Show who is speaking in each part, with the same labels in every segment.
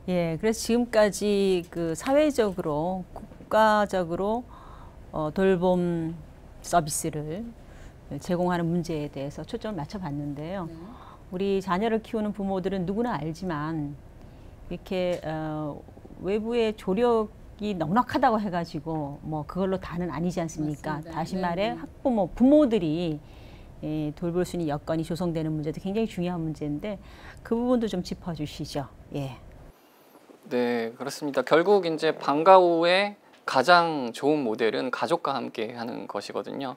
Speaker 1: 예, 그래서 지금까지 그 사회적으로 국가적으로 돌봄 서비스를 제공하는 문제에 대해서 초점을 맞춰봤는데요.
Speaker 2: 네.
Speaker 1: 우리 자녀를 키우는 부모들은 누구나 알지만 이렇게 외부의 조력이 넉넉하다고 해가지고 뭐 그걸로 다는 아니지 않습니까?
Speaker 2: 맞습니다.
Speaker 1: 다시
Speaker 2: 네,
Speaker 1: 말해
Speaker 2: 네.
Speaker 1: 학부모, 부모들이 돌볼 수 있는 여건이 조성되는 문제도 굉장히 중요한 문제인데 그 부분도 좀 짚어주시죠. 예.
Speaker 3: 네, 그렇습니다. 결국 이제 방과 후의 가장 좋은 모델은 가족과 함께 하는 것이거든요.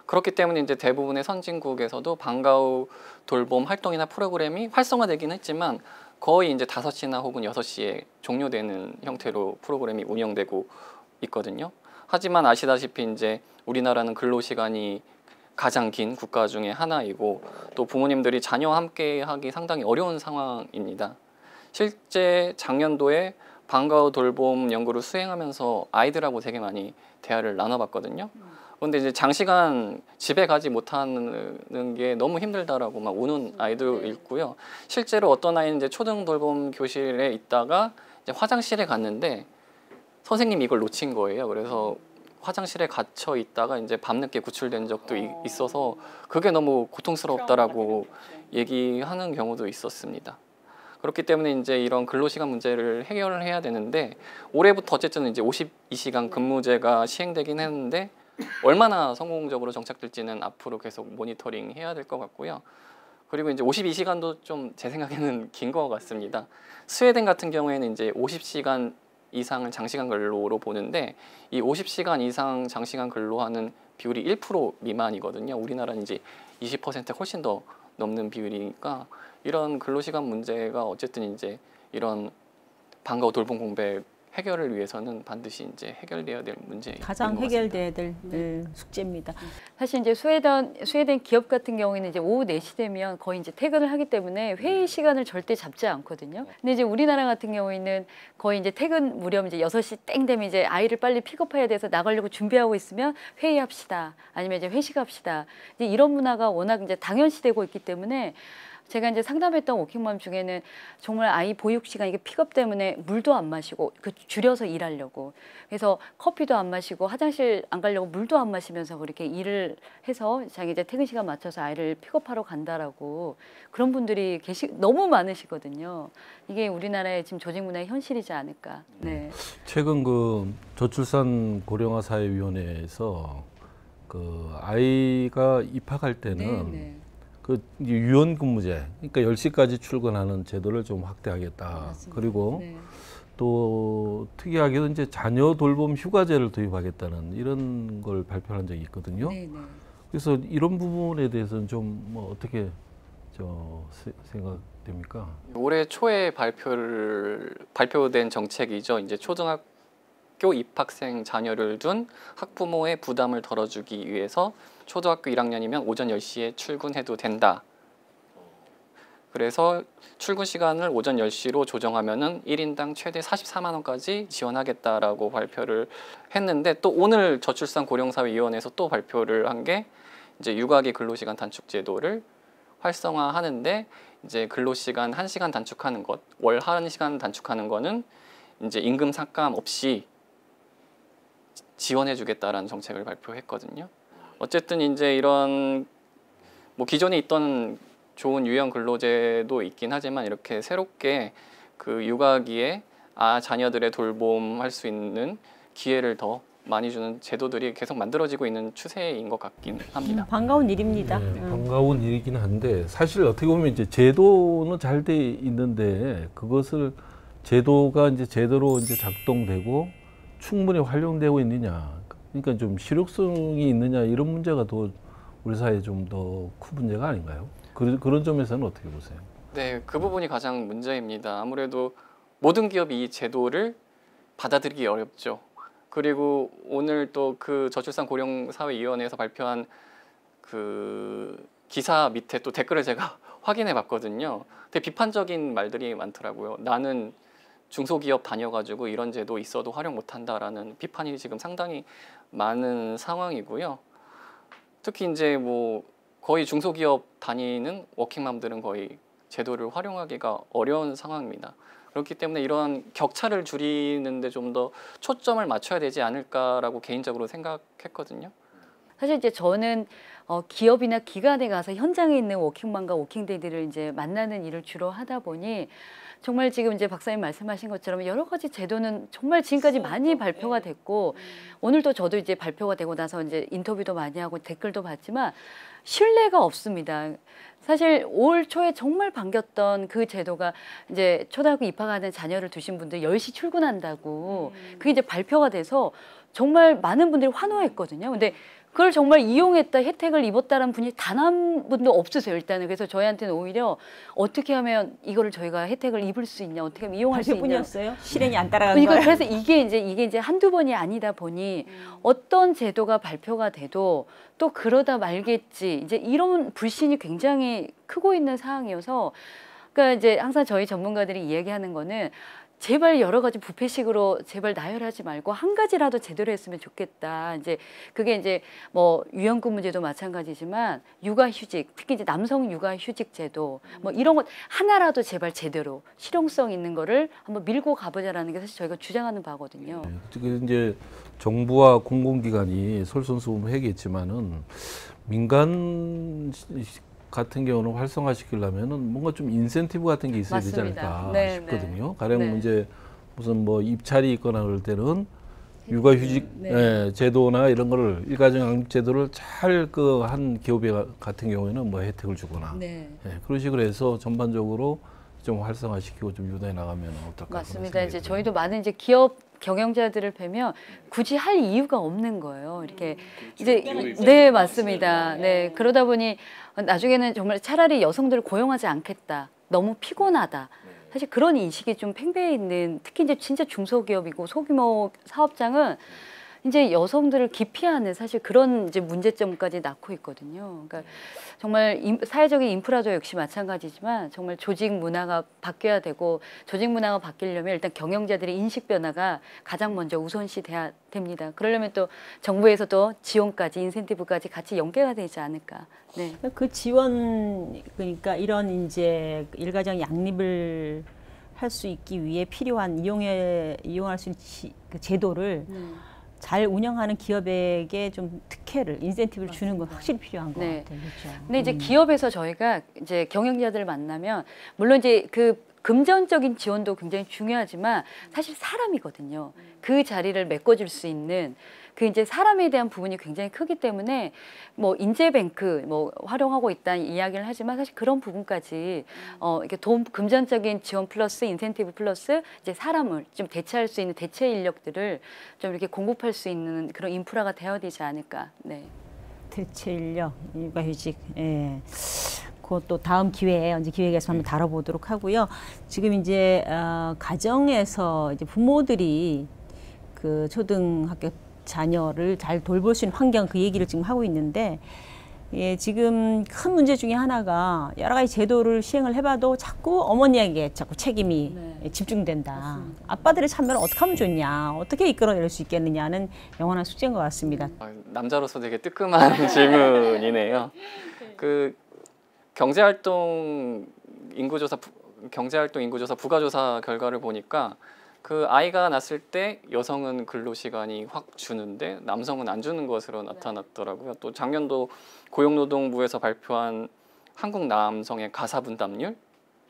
Speaker 3: 그렇기 때문에 이제 대부분의 선진국에서도 방과 후 돌봄 활동이나 프로그램이 활성화되긴 했지만 거의 이제 5시나 혹은 6시에 종료되는 형태로 프로그램이 운영되고 있거든요. 하지만 아시다시피 이제 우리나라는 근로시간이 가장 긴 국가 중에 하나이고 또 부모님들이 자녀와 함께 하기 상당히 어려운 상황입니다. 실제 작년도에 방과 후 돌봄 연구를 수행하면서 아이들하고 되게 많이 대화를 나눠봤거든요. 그런데 이제 장시간 집에 가지 못하는 게 너무 힘들다라고 막 우는 아이도 있고요. 실제로 어떤 아이는 이제 초등 돌봄 교실에 있다가 이제 화장실에 갔는데 선생님이 이걸 놓친 거예요. 그래서 화장실에 갇혀 있다가 이제 밤늦게 구출된 적도 있어서 그게 너무 고통스럽다라고 얘기하는 경우도 있었습니다. 그렇기 때문에 이제 이런 근로시간 문제를 해결을 해야 되는데 올해부터 어쨌든 이제 52시간 근무제가 시행되긴 했는데 얼마나 성공적으로 정착될지는 앞으로 계속 모니터링 해야 될 것 같고요. 그리고 이제 52시간도 좀 제 생각에는 긴 것 같습니다. 스웨덴 같은 경우에는 이제 50시간 이상을 장시간 근로로 보는데 이 50시간 이상 장시간 근로하는 비율이 1% 미만이거든요. 우리나라는 이제 20% 훨씬 더 넘는 비율이니까 이런 근로시간 문제가 어쨌든 이제 이런 방과 후 돌봄 공백 해결을 위해서는 반드시 이제 해결돼야 될 문제인 것
Speaker 1: 가장
Speaker 3: 같습니다.
Speaker 1: 해결돼야 될 숙제입니다.
Speaker 2: 사실 이제 스웨덴 기업 같은 경우에는 이제 오후 4시 되면 거의 이제 퇴근을 하기 때문에 회의 시간을 절대 잡지 않거든요. 근데 이제 우리나라 같은 경우에는 거의 이제 퇴근 무렵 이제 6시 땡 되면 이제 아이를 빨리 픽업해야 돼서 나가려고 준비하고 있으면 회의합시다. 아니면 이제 회식합시다. 이제 이런 문화가 워낙 이제 당연시되고 있기 때문에 제가 이제 상담했던 워킹맘 중에는 정말 아이 보육 시간 이게 픽업 때문에 물도 안 마시고 그 줄여서 일하려고 그래서 커피도 안 마시고 화장실 안 가려고 물도 안 마시면서 그렇게 일을 해서 자기 이제 퇴근 시간 맞춰서 아이를 픽업하러 간다라고 그런 분들이 너무 많으시거든요. 이게 우리나라의 지금 조직 문화의 현실이지 않을까. 네.
Speaker 4: 최근 그 저출산 고령화 사회위원회에서 그 아이가 입학할 때는
Speaker 2: 네.
Speaker 4: 그 유연 근무제, 그러니까 10시까지 출근하는 제도를 좀 확대하겠다.
Speaker 2: 맞습니다.
Speaker 4: 그리고
Speaker 2: 네.
Speaker 4: 또 특이하게도 이제 자녀 돌봄 휴가제를 도입하겠다는 이런 걸 발표한 적이 있거든요.
Speaker 2: 네, 네.
Speaker 4: 그래서 이런 부분에 대해서는 좀 뭐 어떻게 생각됩니까?
Speaker 3: 올해 초에 발표된 정책이죠. 이제 초등학교 입학생 자녀를 둔 학부모의 부담을 덜어주기 위해서 초등학교 1학년이면 오전 10시에 출근해도 된다. 그래서 출근 시간을 오전 10시로 조정하면은 1인당 최대 44만 원까지 지원하겠다라고 발표를 했는데 또 오늘 저출산고령사회위원회에서 또 발표를 한 게 이제 육아기 근로시간 단축 제도를 활성화하는데 이제 근로시간 1시간 단축하는 것, 월 1시간 단축하는 거는 이제 임금 삭감 없이 지원해 주겠다라는 정책을 발표했거든요. 어쨌든 이제 이런 뭐 기존에 있던 좋은 유형 근로제도 있긴 하지만 이렇게 새롭게 그 육아기에 자녀들의 돌봄할 수 있는 기회를 더 많이 주는 제도들이 계속 만들어지고 있는 추세인 것 같긴 합니다.
Speaker 1: 반가운 일입니다.
Speaker 4: 네, 반가운 일이긴 한데 사실 어떻게 보면 이제 제도는 잘 돼 있는데 그것을 제도가 이제 제대로 이제 작동되고 충분히 활용되고 있느냐, 그러니까 좀 실효성이 있느냐 이런 문제가 더 우리 사회에 좀 더 큰 문제가 아닌가요? 그런 점에서는 어떻게 보세요?
Speaker 3: 네, 그 부분이 가장 문제입니다. 아무래도 모든 기업이 이 제도를 받아들이기 어렵죠. 그리고 오늘 또 그 저출산고령사회위원회에서 발표한 그 기사 밑에 또 댓글을 제가 확인해 봤거든요. 되게 비판적인 말들이 많더라고요. 나는 중소기업 다녀가지고 이런 제도 있어도 활용 못한다라는 비판이 지금 상당히 많은 상황이고요. 특히 이제 뭐 거의 중소기업 다니는 워킹맘들은 거의 제도를 활용하기가 어려운 상황입니다. 그렇기 때문에 이런 격차를 줄이는데 좀 더 초점을 맞춰야 되지 않을까라고 개인적으로 생각했거든요.
Speaker 2: 사실 이제 저는 기업이나 기관에 가서 현장에 있는 워킹맘과 워킹데이들을 이제 만나는 일을 주로 하다 보니 정말 지금 이제 박사님 말씀하신 것처럼 여러 가지 제도는 정말 지금까지 많이 발표가 됐고 오늘도 저도 이제 발표가 되고 나서 이제 인터뷰도 많이 하고 댓글도 봤지만 신뢰가 없습니다. 사실 올 초에 정말 반겼던 그 제도가 이제 초등학교 입학하는 자녀를 두신 분들 10시 출근한다고 그게 이제 발표가 돼서 정말 많은 분들이 환호했거든요. 근데 그걸 정말 이용했다, 혜택을 입었다는 분이 단 한 분도 없으세요, 일단은. 그래서 저희한테는 오히려 어떻게 하면 이거를 저희가 혜택을 입을 수 있냐, 어떻게 하면 이용할 수 있냐.
Speaker 1: 발표뿐이었어요? 실행이 안 따라간
Speaker 2: 그러니까
Speaker 1: 거예요?
Speaker 2: 그래서 이게 이제 한두 번이 아니다 보니 어떤 제도가 발표가 돼도 또 그러다 말겠지. 이제 이런 불신이 굉장히 크고 있는 상황이어서 그러니까 이제 항상 저희 전문가들이 이야기하는 거는 제발 여러 가지 부패식으로 제발 나열하지 말고 한 가지라도 제대로 했으면 좋겠다. 이제 그게 이제 뭐 유연근 문제도 마찬가지지만 육아휴직, 특히 이제 남성 육아휴직 제도 뭐 이런 것 하나라도 제발 제대로 실용성 있는 거를 한번 밀고 가보자라는 게 사실 저희가 주장하는 바거든요.
Speaker 4: 그 이제 정부와 공공기관이 솔선수범하겠지만은 민간 같은 경우는 활성화시키려면은 뭔가 좀 인센티브 같은 게 있어야 되지
Speaker 2: 맞습니다.
Speaker 4: 않을까
Speaker 2: 네,
Speaker 4: 싶거든요.
Speaker 2: 네.
Speaker 4: 가령
Speaker 2: 네.
Speaker 4: 이제 무슨 뭐 입찰이 있거나 그럴 때는 육아휴직
Speaker 2: 네.
Speaker 4: 제도나 이런 거를 일가정 양육 제도를 잘 그 한 기업에 같은 경우에는 뭐 혜택을 주거나
Speaker 2: 네.
Speaker 4: 그런 식으로 해서 전반적으로 좀 활성화시키고 좀 유도해 나가면 어떨까.
Speaker 2: 맞습니다. 이제 저희도 많은 이제 기업 경영자들을 뵈면 굳이 할 이유가 없는 거예요. 이렇게 이제 네, 맞습니다. 네, 그러다 보니 나중에는 정말 차라리 여성들을 고용하지 않겠다. 너무 피곤하다. 사실 그런 인식이 좀 팽배해 있는 특히 이제 진짜 중소기업이고 소규모 사업장은 이제 여성들을 기피하는 사실 그런 이제 문제점까지 낳고 있거든요. 그러니까 정말 사회적인 인프라도 역시 마찬가지지만 정말 조직 문화가 바뀌어야 되고 조직 문화가 바뀌려면 일단 경영자들의 인식 변화가 가장 먼저 우선시 돼야 됩니다. 그러려면 또 정부에서도 지원까지 인센티브까지 같이 연계가 되지 않을까. 네.
Speaker 1: 그 지원 그러니까 이런 이제 일가정 양립을 할 수 있기 위해 필요한 이용할 수 있는 그 제도를 잘 운영하는 기업에게 좀 특혜를 인센티브를 주는 건 확실히 필요한 것
Speaker 2: 네.
Speaker 1: 같아요. 그렇죠.
Speaker 2: 근데 이제 기업에서 저희가 이제 경영자들을 만나면 물론 이제 그 금전적인 지원도 굉장히 중요하지만 사실 사람이거든요. 그 자리를 메꿔줄 수 있는 그 이제 사람에 대한 부분이 굉장히 크기 때문에 뭐 인재뱅크 뭐 활용하고 있다는 이야기를 하지만 사실 그런 부분까지 이렇게 금전적인 지원 플러스 인센티브 플러스 이제 사람을 좀 대체할 수 있는 대체 인력들을 좀 이렇게 공급할 수 있는 그런 인프라가 되어야 되지 않을까. 네.
Speaker 1: 대체 인력, 육아휴직. 예. 그것도 다음 기회에 언제 기획에서 한번 다뤄보도록 하고요. 지금 이제 가정에서 이제 부모들이 그 초등학교 자녀를 잘 돌볼 수 있는 환경 그 얘기를 지금 하고 있는데 예, 지금 큰 문제 중에 하나가 여러 가지 제도를 시행을 해봐도 자꾸 어머니에게 자꾸 책임이 집중된다. 맞습니다. 아빠들의 참여를 어떻게 하면 좋냐, 어떻게 이끌어낼 수 있겠느냐는 영원한 숙제인 것 같습니다.
Speaker 3: 남자로서 되게 뜨끔한 질문이네요. 그 경제활동 인구조사 부가조사 결과를 보니까 그 아이가 낳았을 때 여성은 근로시간이 확 주는데 남성은 안 주는 것으로 나타났더라고요. 또 작년도 고용노동부에서 발표한 한국 남성의 가사 분담률이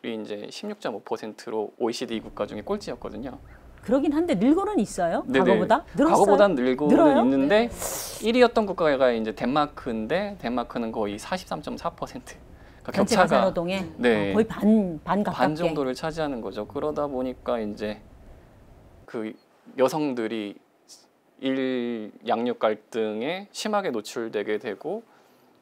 Speaker 3: 이제 16.5%로 OECD 국가 중에 꼴찌였거든요.
Speaker 1: 그러긴 한데 늘고는 있어요?
Speaker 3: 네네.
Speaker 1: 과거보다? 늘었어요?
Speaker 3: 과거보다는 늘고는
Speaker 1: 늘어요?
Speaker 3: 있는데 1위였던 국가가 이제 덴마크인데 덴마크는 거의 43.4%. 그러니까
Speaker 1: 전체
Speaker 3: 격차가
Speaker 1: 가사노동의
Speaker 3: 네.
Speaker 1: 거의 반 가깝게.
Speaker 3: 반 정도를 차지하는 거죠. 그러다 보니까 이제 그 여성들이 일 양육 갈등에 심하게 노출되게 되고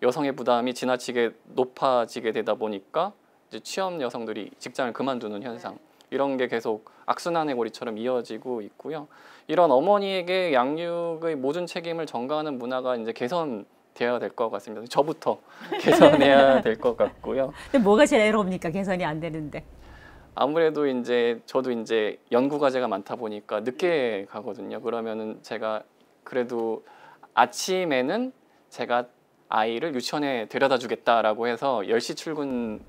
Speaker 3: 여성의 부담이 지나치게 높아지게 되다 보니까 이제 취업 여성들이 직장을 그만두는 현상 이런 게 계속 악순환의 고리처럼 이어지고 있고요. 이런 어머니에게 양육의 모든 책임을 전가하는 문화가 이제 개선되어야 될 것 같습니다. 저부터 개선해야 될 것 같고요.
Speaker 1: 근데 뭐가 제일 애로웁니까? 개선이 안 되는데.
Speaker 3: 아무래도 이제 저도 이제 연구 과제가 많다 보니까 늦게 가거든요. 그러면은 제가 그래도 아침에는 제가 아이를 유치원에 데려다 주겠다라고 해서 10시 출근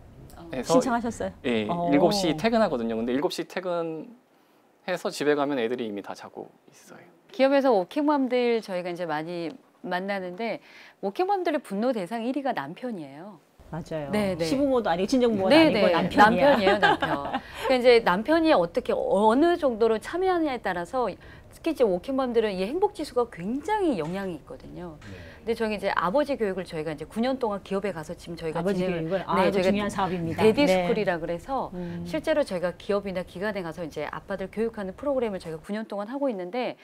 Speaker 1: 신청하셨어요?
Speaker 3: 예, 7시 퇴근하거든요. 근데 7시 퇴근해서 집에 가면 애들이 이미 다 자고 있어요.
Speaker 2: 기업에서 워킹맘들 저희가 이제 많이 만나는데 워킹맘들의 분노 대상 1위가 남편이에요.
Speaker 1: 맞아요.
Speaker 2: 네네.
Speaker 1: 시부모도 아니고 친정부모도
Speaker 2: 네네.
Speaker 1: 아니고 남편이야.
Speaker 2: 남편이에요, 남편. 그러니까 이제 남편이 어떻게 어느 정도로 참여하느냐에 따라서 특히 이제 워킹맘들은 이 행복 지수가 굉장히 영향이 있거든요. 근데 저희 이제 아버지 교육을 저희가 이제 9년 동안 기업에 가서 지금 저희가
Speaker 1: 아버지 교육은
Speaker 2: 저희가
Speaker 1: 중요한 사업입니다.
Speaker 2: 데디
Speaker 1: 네.
Speaker 2: 스쿨이라 그래서 실제로 저희가 기업이나 기관에 가서 이제 아빠들 교육하는 프로그램을 저희가 9년 동안 하고 있는데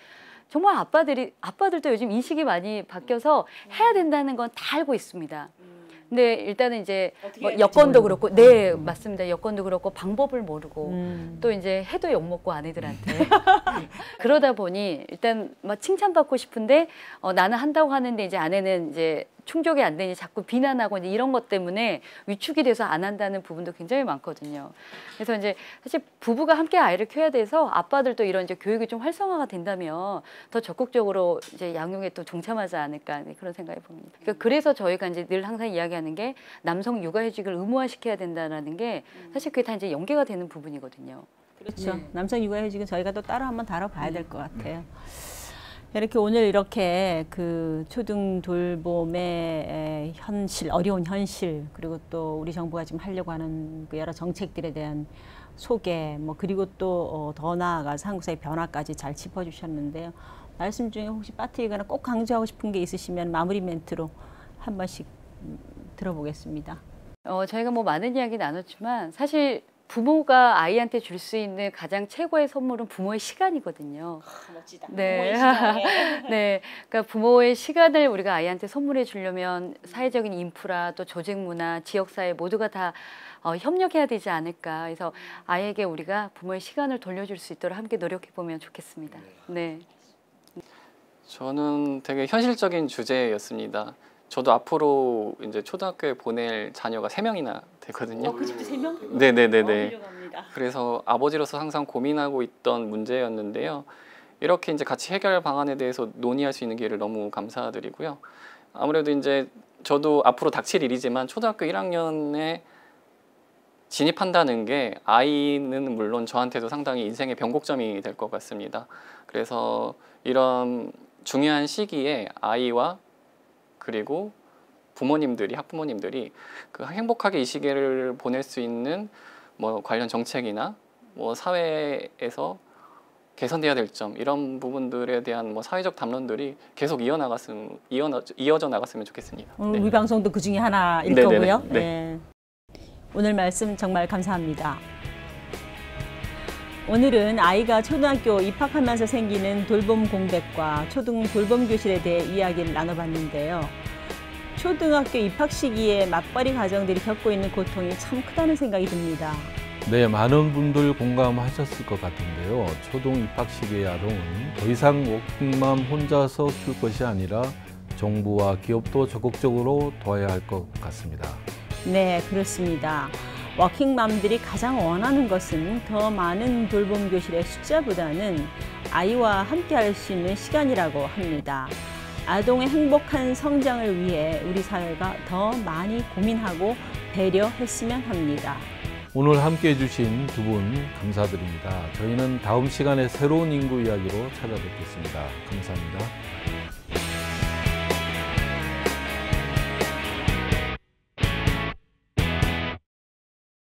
Speaker 2: 정말 아빠들도 요즘 인식이 많이 바뀌어서 해야 된다는 건 다 알고 있습니다. 근데 일단은 이제 뭐 여건도 그렇고, 네 맞습니다. 여건도 그렇고 방법을 모르고 또 이제 해도 욕 먹고 아내들한테 그러다 보니 일단 막 칭찬받고 싶은데 나는 한다고 하는데 이제 아내는 이제 충족이 안 되니 자꾸 비난하고 이제 이런 것 때문에 위축이 돼서 안 한다는 부분도 굉장히 많거든요. 그래서 이제 사실 부부가 함께 아이를 키워야 돼서 아빠들도 이런 이제 교육이 좀 활성화가 된다면 더 적극적으로 이제 양육에 또 동참하지 않을까 그런 생각이 봅니다. 그러니까 그래서 저희가 이제 늘 항상 이야기하는 게 남성 육아휴직을 의무화시켜야 된다라는 게 사실 그게 다 이제 연계가 되는 부분이거든요.
Speaker 1: 그렇죠. 네. 남성 육아휴직은 저희가 또 따로 한번 다뤄봐야 될 것 같아요. 이렇게 오늘 이렇게 그 초등 돌봄의 현실, 어려운 현실, 그리고 또 우리 정부가 지금 하려고 하는 그 여러 정책들에 대한 소개, 뭐 그리고 또 더 나아가서 한국 사회 변화까지 잘 짚어주셨는데요. 말씀 중에 혹시 빠뜨리거나 꼭 강조하고 싶은 게 있으시면 마무리 멘트로 한 번씩 들어보겠습니다.
Speaker 2: 저희가 뭐 많은 이야기 나눴지만 사실 부모가 아이한테 줄 수 있는 가장 최고의 선물은 부모의 시간이거든요.
Speaker 1: 멋지다.
Speaker 2: 네. 네. 그러니까 부모의 시간을 우리가 아이한테 선물해 주려면 사회적인 인프라, 또 조직 문화, 지역 사회 모두가 다 협력해야 되지 않을까. 그래서 아이에게 우리가 부모의 시간을 돌려줄 수 있도록 함께 노력해 보면 좋겠습니다. 네.
Speaker 3: 저는 되게 현실적인 주제였습니다. 저도 앞으로 이제 초등학교에 보낼 자녀가 3명이나 되거든요.
Speaker 1: 그 집도 3명?
Speaker 3: 네네네네. 그래서 아버지로서 항상 고민하고 있던 문제였는데요. 이렇게 이제 같이 해결 방안에 대해서 논의할 수 있는 기회를 너무 감사드리고요. 아무래도 이제 저도 앞으로 닥칠 일이지만 초등학교 1학년에 진입한다는 게 아이는 물론 저한테도 상당히 인생의 변곡점이 될 것 같습니다. 그래서 이런 중요한 시기에 아이와 그리고 부모님들이, 학부모님들이 그 행복하게 이 시기를 보낼 수 있는 뭐 관련 정책이나 뭐 사회에서 개선돼야 될 점 이런 부분들에 대한 뭐 사회적 담론들이 계속 이어져 나갔으면 좋겠습니다.
Speaker 1: 오늘
Speaker 3: 네.
Speaker 1: 우리 방송도 그 중에 하나일
Speaker 3: 네네네.
Speaker 1: 거고요.
Speaker 3: 네.
Speaker 1: 네. 오늘 말씀 정말 감사합니다. 오늘은 아이가 초등학교 입학하면서 생기는 돌봄 공백과 초등 돌봄 교실에 대해 이야기를 나눠봤는데요. 초등학교 입학 시기에 맞벌이 가정들이 겪고 있는 고통이 참 크다는 생각이 듭니다.
Speaker 4: 네, 많은 분들 공감하셨을 것 같은데요. 초등 입학 시기의 아동은 더 이상 워킹맘 혼자서 키울 것이 아니라 정부와 기업도 적극적으로 도와야 할 것 같습니다.
Speaker 1: 네, 그렇습니다. 워킹맘들이 가장 원하는 것은 더 많은 돌봄 교실의 숫자보다는 아이와 함께 할 수 있는 시간이라고 합니다. 아동의 행복한 성장을 위해 우리 사회가 더 많이 고민하고 배려했으면 합니다.
Speaker 4: 오늘 함께해 주신 두 분 감사드립니다. 저희는 다음 시간에 새로운 인구 이야기로 찾아뵙겠습니다. 감사합니다.